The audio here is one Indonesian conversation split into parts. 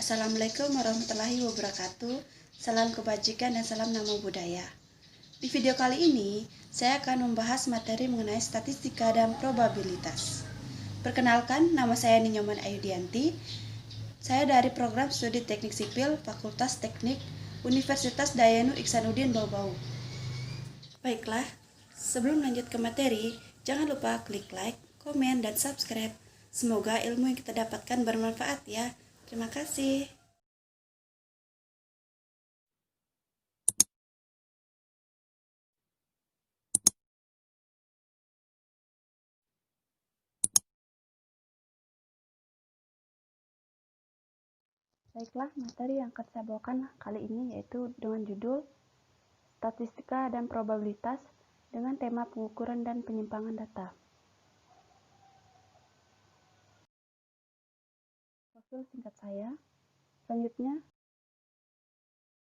Assalamualaikum warahmatullahi wabarakatuh. Salam kebajikan dan salam nama budaya. Di video kali ini, saya akan membahas materi mengenai statistika dan probabilitas. Perkenalkan, nama saya Ninyoman Ayudianti. Saya dari program studi teknik sipil Fakultas Teknik Universitas Dayanu Iksanuddin Bau-Bau. Baiklah, sebelum lanjut ke materi, jangan lupa klik like, komen, dan subscribe. Semoga ilmu yang kita dapatkan bermanfaat ya. Terima kasih. Baiklah, materi yang akan saya bawakan kali ini yaitu dengan judul Statistika dan Probabilitas dengan tema pengukuran dan penyimpangan data. Profil singkat saya. Selanjutnya,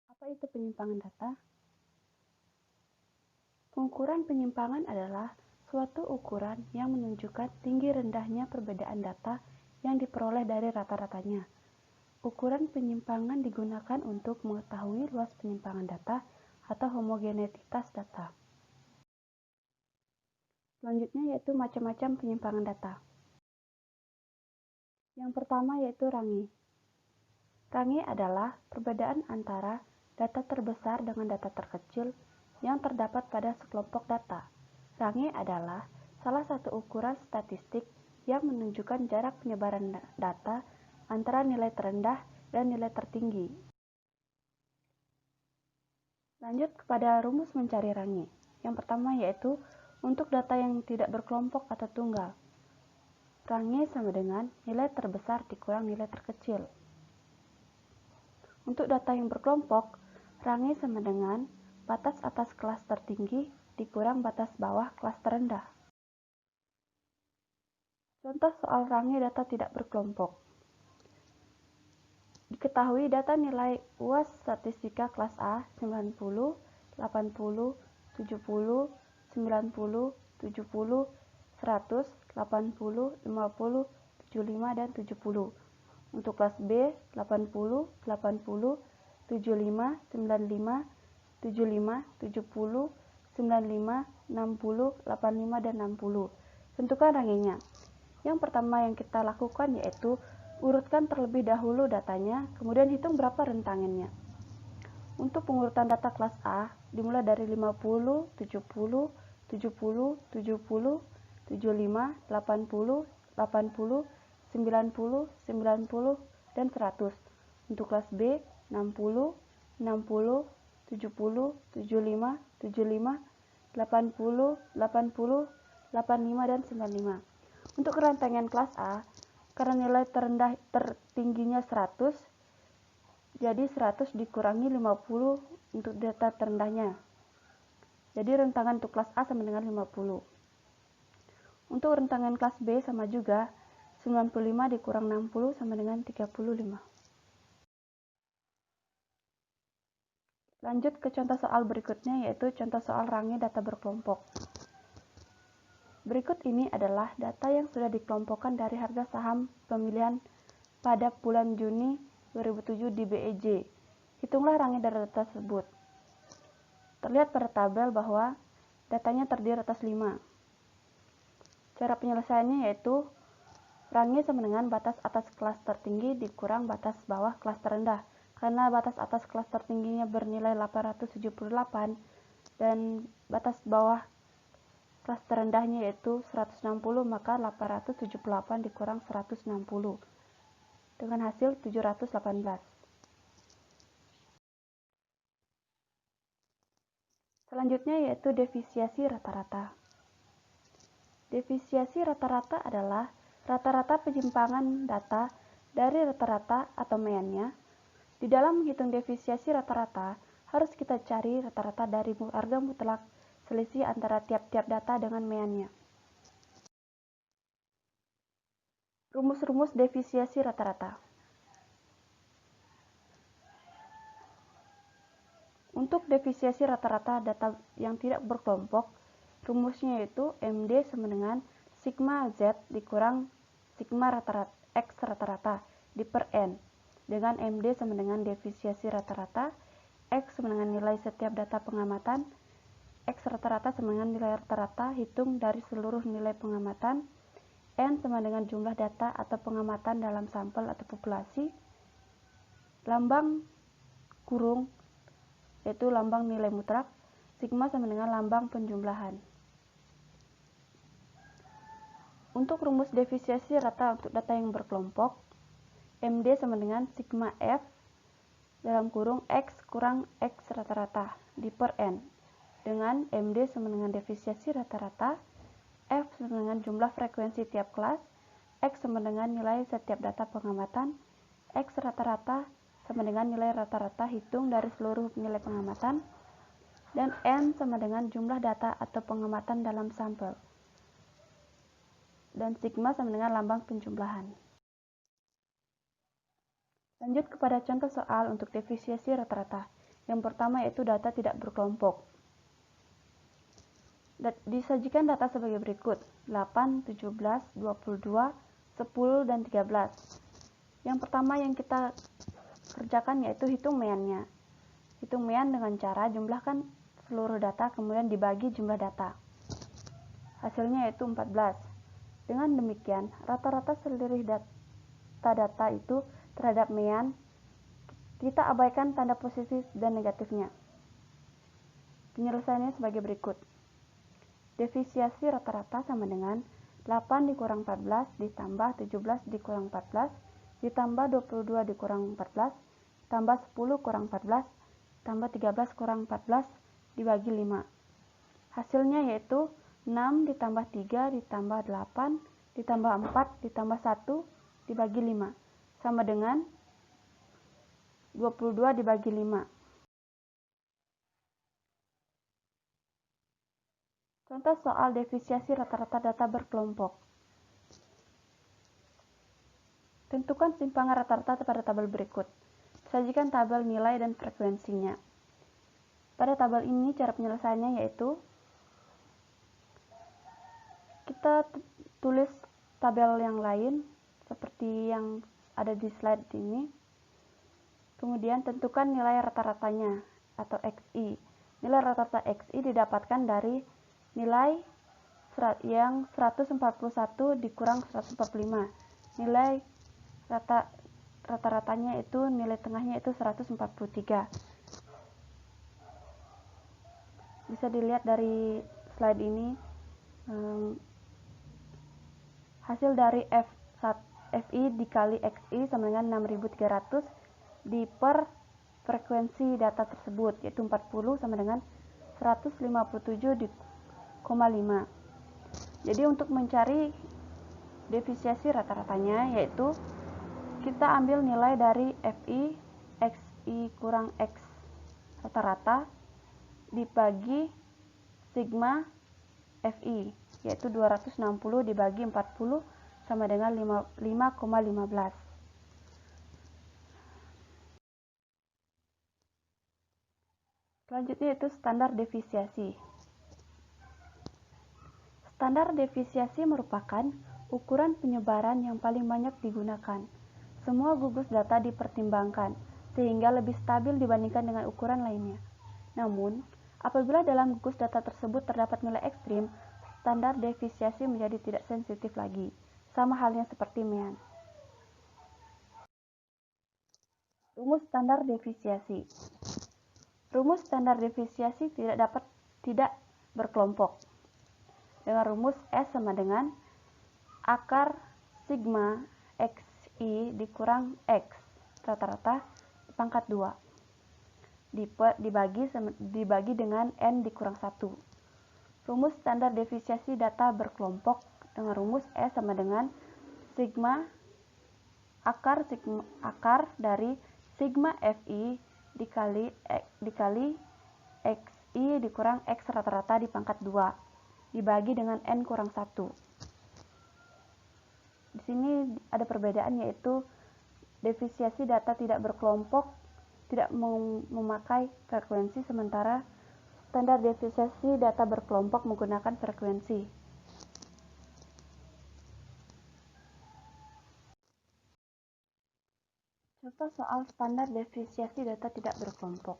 apa itu penyimpangan data? Pengukuran penyimpangan adalah suatu ukuran yang menunjukkan tinggi rendahnya perbedaan data yang diperoleh dari rata-ratanya. Ukuran penyimpangan digunakan untuk mengetahui luas penyimpangan data atau homogeneitas data. Selanjutnya yaitu macam-macam penyimpangan data. Yang pertama yaitu range. Range adalah perbedaan antara data terbesar dengan data terkecil yang terdapat pada sekelompok data. Range adalah salah satu ukuran statistik yang menunjukkan jarak penyebaran data antara nilai terendah dan nilai tertinggi. Lanjut kepada rumus mencari range. Yang pertama yaitu untuk data yang tidak berkelompok atau tunggal. Range sama dengan nilai terbesar dikurang nilai terkecil. Untuk data yang berkelompok, range sama dengan batas atas kelas tertinggi dikurang batas bawah kelas terendah. Contoh soal range data tidak berkelompok. Diketahui data nilai UAS statistika kelas A 90, 80, 70, 90, 70, 100, 80, 50, 75, dan 70. Untuk kelas B 80, 80, 75, 95, 75, 70, 95, 60, 85, dan 60. Tentukan rangenya. Yang pertama yang kita lakukan yaitu urutkan terlebih dahulu datanya, kemudian hitung berapa rentangannya. Untuk pengurutan data kelas A dimulai dari 50, 70, 70, 70, 75, 80, 80, 90, 90, dan 100. Untuk kelas B 60, 60, 70, 75, 75, 80, 80, 85, dan 95. Untuk kerantangan kelas A, karena nilai tertingginya 100, jadi 100 dikurangi 50 untuk data terendahnya. Jadi rentangan untuk kelas A sama dengan 50. Untuk rentangan kelas B sama juga, 95 dikurang 60 sama dengan 35. Lanjut ke contoh soal berikutnya, yaitu contoh soal range data berkelompok. Berikut ini adalah data yang sudah dikelompokkan dari harga saham pemilihan pada bulan Juni 2007 di BEJ. Hitunglah range dari data tersebut. Terlihat pada tabel bahwa datanya terdiri atas 5. Cara penyelesaiannya yaitu range sama dengan batas atas kelas tertinggi dikurang batas bawah kelas terendah. Karena batas atas kelas tertingginya bernilai 878 dan batas bawah kelas terendahnya yaitu 160, maka 878 dikurang 160 dengan hasil 718. Selanjutnya yaitu defisiasi rata-rata. Defisiasi rata-rata adalah rata-rata penyimpangan data dari rata-rata atau meannya. Di dalam menghitung defisiasi rata-rata, harus kita cari rata-rata dari harga mutlak selisih antara tiap-tiap data dengan meannya. Rumus-rumus defisiasi rata-rata. Untuk defisiasi rata-rata data yang tidak berkelompok, rumusnya yaitu MD sama dengan sigma Z dikurang sigma rata-rata X rata-rata di per N. dengan MD sama dengan defisiasi rata-rata, X sama dengan nilai setiap data pengamatan, X rata-rata sama dengan nilai rata-rata hitung dari seluruh nilai pengamatan, N sama dengan jumlah data atau pengamatan dalam sampel atau populasi, lambang kurung yaitu lambang nilai mutlak, sigma sama dengan lambang penjumlahan. Untuk rumus defisiasi rata untuk data yang berkelompok, MD sama dengan sigma F dalam kurung X kurang X rata-rata di per N, dengan MD sama dengan defisiasi rata-rata, F sama dengan jumlah frekuensi tiap kelas, X sama dengan nilai setiap data pengamatan, X rata-rata sama dengan nilai rata-rata hitung dari seluruh nilai pengamatan, dan N sama dengan jumlah data atau pengamatan dalam sampel, dan sigma sama dengan lambang penjumlahan. Lanjut kepada contoh soal untuk defisiasi rata-rata. Yang pertama yaitu data tidak berkelompok. Disajikan data sebagai berikut: 8, 17, 22, 10, dan 13. Yang pertama yang kita kerjakan yaitu hitung meannya. Hitung mean dengan cara jumlahkan seluruh data kemudian dibagi jumlah data. Hasilnya yaitu 14. Dengan demikian, rata-rata seluruh data itu terhadap mean, kita abaikan tanda positif dan negatifnya. Penyelesaiannya sebagai berikut. Defisiasi rata-rata sama dengan 8 dikurang 14 ditambah 17 dikurang 14 ditambah 22 dikurang 14 tambah 10 kurang 14 tambah 13 kurang 14 dibagi 5. Hasilnya yaitu 6 ditambah 3 ditambah 8 ditambah 4 ditambah 1 dibagi 5 sama dengan 22 dibagi 5. Contoh soal defisiasi rata-rata data berkelompok. Tentukan simpangan rata-rata pada tabel berikut. Sajikan tabel nilai dan frekuensinya. Pada tabel ini cara penyelesaiannya yaitu kita tulis tabel yang lain seperti yang ada di slide ini. Kemudian tentukan nilai rata-ratanya atau XI. Nilai rata-rata XI didapatkan dari nilai yang 141 dikurang 145. Nilai rata-ratanya itu nilai tengahnya itu 143. Bisa dilihat dari slide ini. Hasil dari FI dikali XI sama dengan 6300 di per frekuensi data tersebut, yaitu 40 sama dengan 157,5. Jadi untuk mencari defisiasi rata-ratanya yaitu kita ambil nilai dari FI XI kurang X rata-rata dibagi sigma FI, yaitu 260 dibagi 40 sama dengan 5,15. Selanjutnya itu standar defisiasi. Standar defisiasi merupakan ukuran penyebaran yang paling banyak digunakan. Semua gugus data dipertimbangkan, sehingga lebih stabil dibandingkan dengan ukuran lainnya. Namun, apabila dalam gugus data tersebut terdapat nilai ekstrim, standar defisiasi menjadi tidak sensitif lagi, sama halnya seperti mean. Rumus standar defisiasi. Rumus standar defisiasi tidak berkelompok. Dengan rumus S sama dengan akar sigma XI dikurang X rata-rata pangkat 2 dibagi dengan N dikurang 1. Rumus standar defisiasi data berkelompok dengan rumus S sama dengan sigma akar dari sigma FI dikali XI dikurang X rata-rata di pangkat 2 dibagi dengan N kurang 1. Di sini ada perbedaan yaitu defisiasi data tidak berkelompok tidak memakai frekuensi, sementara standar defisiasi data berkelompok menggunakan frekuensi. Contoh soal standar defisiensi data tidak berkelompok.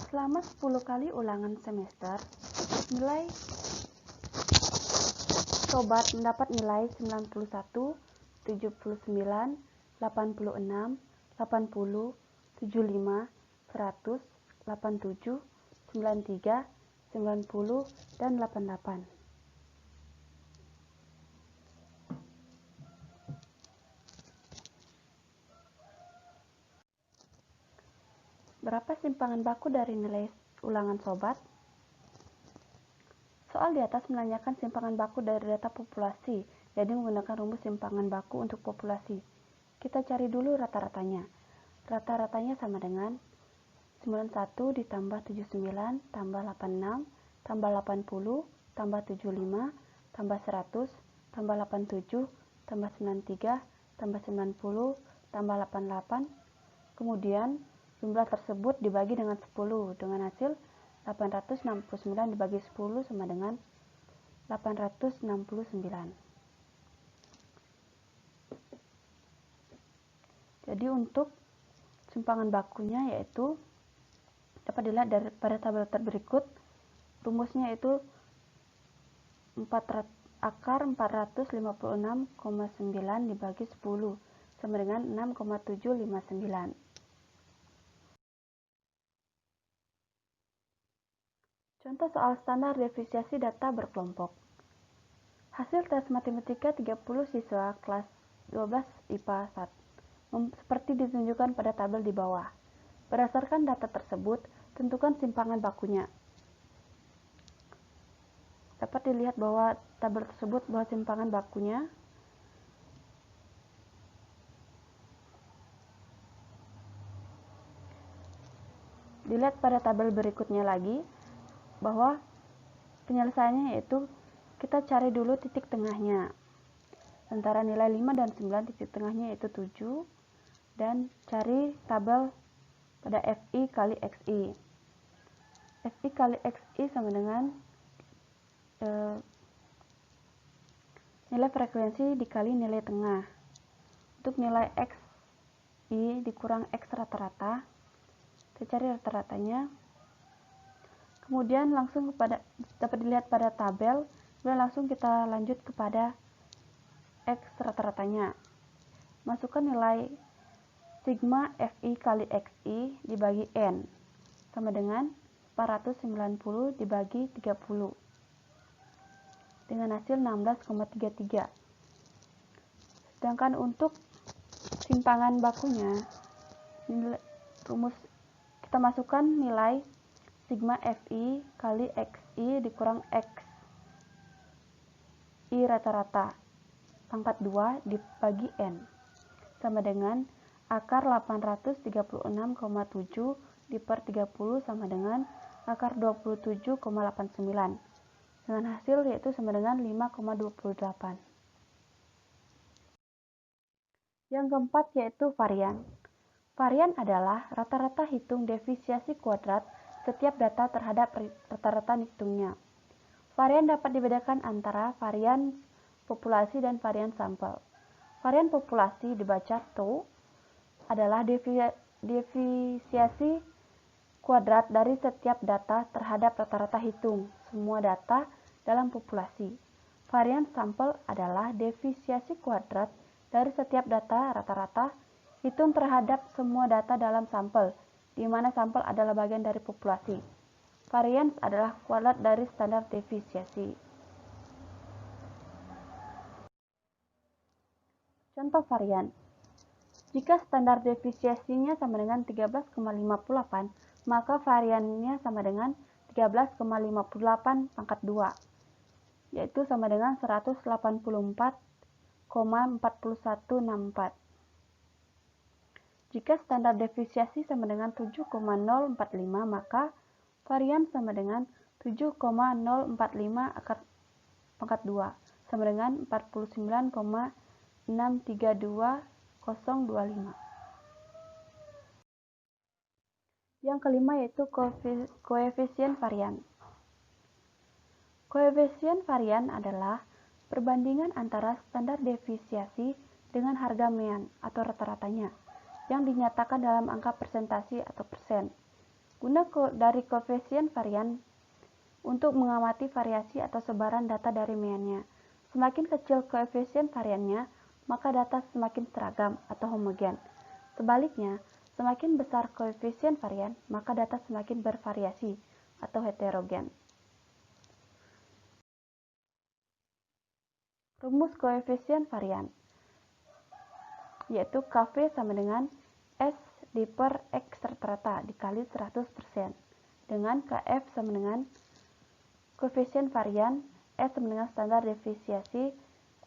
Selama 10 kali ulangan semester, nilai sobat mendapat nilai 91, 79, 86, 80, 75, 100, 87, 93, 90, dan 88. Berapa simpangan baku dari nilai ulangan sobat? Soal di atas menanyakan simpangan baku dari data populasi, jadi menggunakan rumus simpangan baku untuk populasi. Kita cari dulu rata-ratanya. Rata-ratanya sama dengan 91 ditambah 79 tambah 86 tambah 80 tambah 75 tambah 100 tambah 87 tambah 93 tambah 90 tambah 88. Kemudian jumlah tersebut dibagi dengan 10 dengan hasil 869 dibagi 10 sama dengan 869. Jadi untuk simpangan bakunya yaitu dapat dilihat dari pada tabel berikut. Rumusnya itu akar 456,9 dibagi 10 sama dengan 6,759. Contoh soal standar defisiensi data berkelompok. Hasil tes matematika 30 siswa kelas 12 IPA 1 seperti ditunjukkan pada tabel di bawah. Berdasarkan data tersebut, tentukan simpangan bakunya. Dapat dilihat bahwa tabel tersebut bahwa simpangan bakunya dilihat pada tabel berikutnya lagi bahwa penyelesaiannya yaitu kita cari dulu titik tengahnya. Antara nilai 5 dan 9 titik tengahnya yaitu 7 dan cari tabel pada FI kali XI. FI kali XI sama dengan nilai frekuensi dikali nilai tengah. Untuk nilai XI dikurang X rata-rata, kita cari rata-ratanya. Kemudian langsung dapat dilihat pada tabel, kemudian langsung kita lanjut kepada X rata-ratanya. Masukkan nilai sigma FI kali XI dibagi N sama dengan 490 dibagi 30 dengan hasil 16,33. Sedangkan untuk simpangan bakunya, rumus kita masukkan nilai sigma FI kali XI dikurang X I rata-rata pangkat 2 dibagi N sama dengan akar 836,7 diper 30 sama dengan akar 27,89 dengan hasil yaitu sama dengan 5,28. Yang keempat yaitu varian. Varian adalah rata-rata hitung defisiensi kuadrat setiap data terhadap rata-rata hitungnya. Varian dapat dibedakan antara varian populasi dan varian sampel. Varian populasi dibaca TO adalah defisiensi kuadrat dari setiap data terhadap rata-rata hitung semua data dalam populasi. Varian sampel adalah defisiensi kuadrat dari setiap data rata-rata hitung terhadap semua data dalam sampel, di mana sampel adalah bagian dari populasi. Varians adalah kuadrat dari standar defisiensi. Contoh varian. Jika standar defisiensinya sama dengan 13,58, maka variannya sama dengan 13,58 pangkat 2, yaitu sama dengan 184,4164. Jika standar defisiensi sama dengan 7,045, maka varian sama dengan 7,045 akar pangkat 2, sama dengan 49,632025. Yang kelima yaitu koefisien varian. Koefisien varian adalah perbandingan antara standar defisiensi dengan harga mean atau rata-ratanya yang dinyatakan dalam angka persentase atau persen. Guna dari koefisien varian untuk mengamati variasi atau sebaran data dari meannya. Semakin kecil koefisien variannya, maka data semakin seragam atau homogen. Sebaliknya, semakin besar koefisien varian, maka data semakin bervariasi atau heterogen. Rumus koefisien varian yaitu KV sama dengan S di per X rata-rata dikali 100% dengan KF sama dengan koefisien varian, S sama dengan standar deviasi,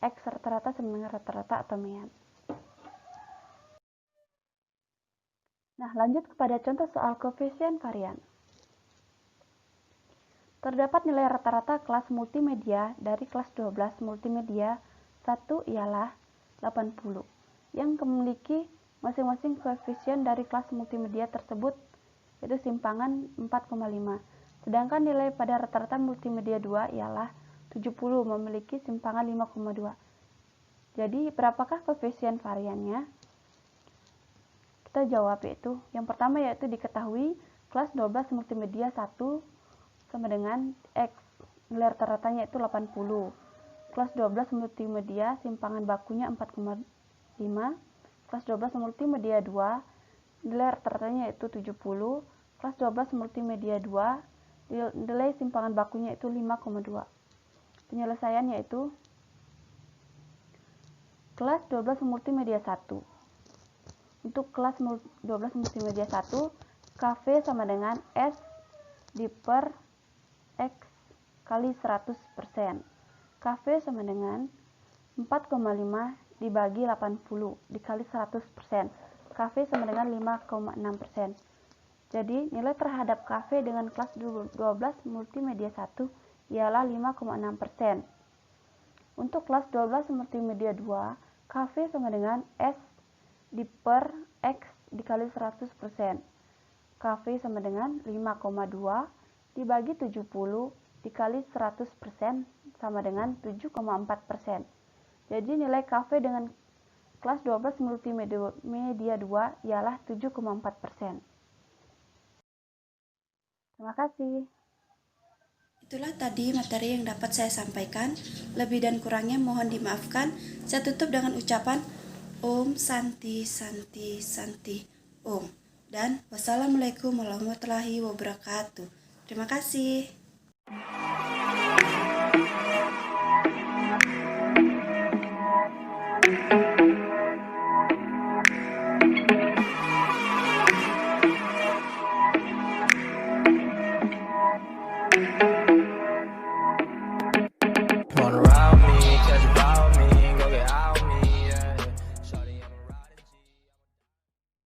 X rata-rata sama dengan rata-rata atau mean. Nah, lanjut kepada contoh soal koefisien varian. Terdapat nilai rata-rata kelas multimedia dari kelas 12 multimedia 1 ialah 80, yang memiliki masing-masing koefisien dari kelas multimedia tersebut, yaitu simpangan 4,5. Sedangkan nilai pada rata-rata multimedia 2 ialah 70, memiliki simpangan 5,2. Jadi, berapakah koefisien variannya? Kita jawab yaitu, yang pertama yaitu diketahui kelas 12 multimedia 1 sama dengan X, nilai rata-ratanya itu 80. Kelas 12 multimedia simpangan bakunya 4,5. Kelas 12 multimedia 2 nilai rata-ratanya itu 70. Kelas 12 multimedia 2 nilai simpangan bakunya itu 5,2. Penyelesaian yaitu kelas 12 multimedia 1. Untuk kelas 12 multimedia 1, KV sama dengan S di per X kali 100%. KV sama dengan 4,5 dibagi 80 dikali 100%. KV sama dengan 5,6%. Jadi, nilai terhadap KV dengan kelas 12 multimedia 1 ialah 5,6%. Untuk kelas 12 multimedia 2, KV sama dengan S di per X dikali 100%. KV sama dengan 5,2 dibagi 70 dikali 100% sama dengan 7,4%. Jadi nilai KV dengan kelas 12 multimedia 2 ialah 7,4%. Terima kasih. Itulah tadi materi yang dapat saya sampaikan. Lebih dan kurangnya mohon dimaafkan. Saya tutup dengan ucapan Om Santi Santi Santi Om. Dan wassalamualaikum warahmatullahi wabarakatuh. Terima kasih.